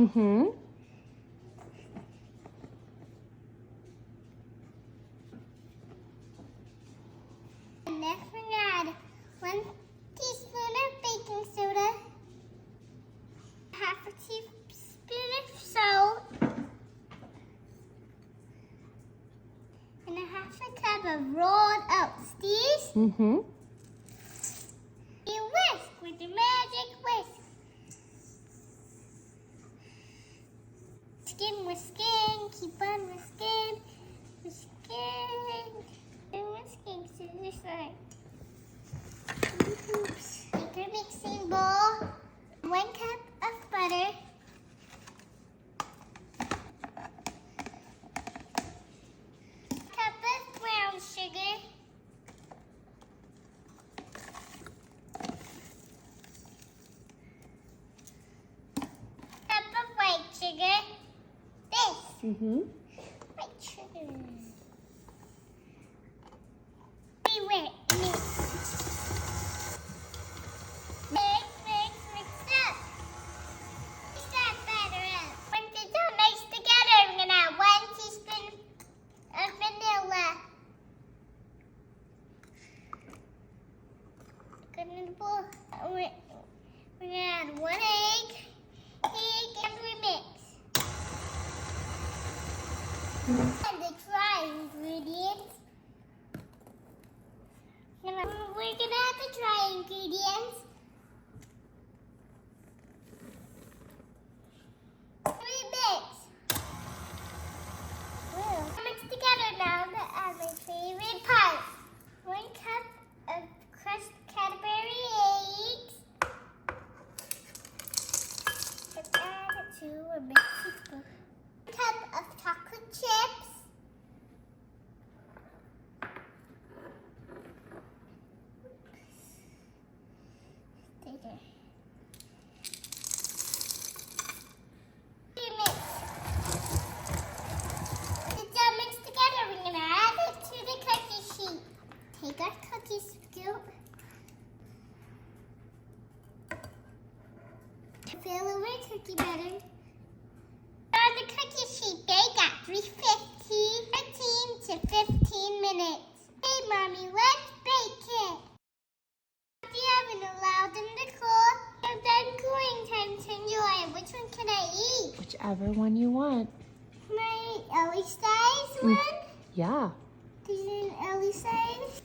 Mm-hmm. And next we're going to add 1 teaspoon of baking soda, half a teaspoon of salt, and a half a cup of rolled oats. These Mm-hmm. you whisk with the magic whisk. Whisking, keep on whisking, whisking, and whisking to this side. Oops. Take your mixing bowl, 1 cup of butter, cup of brown sugar, cup of white sugar. This. Mm-hmm. White sugar. Mix. Mix, mix, mix up. Mix that batter up. Once it's all mixed together, I'm going to add 1 teaspoon of vanilla. Put it in the bowl. We're going to add 1 egg. And we mix. And the dry ingredients. We're going to add the dry ingredients. We mix. Mix together now to add my favorite part. 1 cup of crushed Cadbury eggs. And add it to a mixing bowl. 1 cup of chocolate chips. Stay there. Mix. It's all mixed together. We're going to add it to the cookie sheet. Take our cookie scoop. Fill over cookie batter. On the cookie sheet, bake at 13 to 15 minutes. Hey, Mommy, let's bake it. Put the oven allowed them to cool. And then cooling time to enjoy. Which one can I eat? Whichever one you want. Can I eat Ellie size one? Yeah. This is an Ellie size.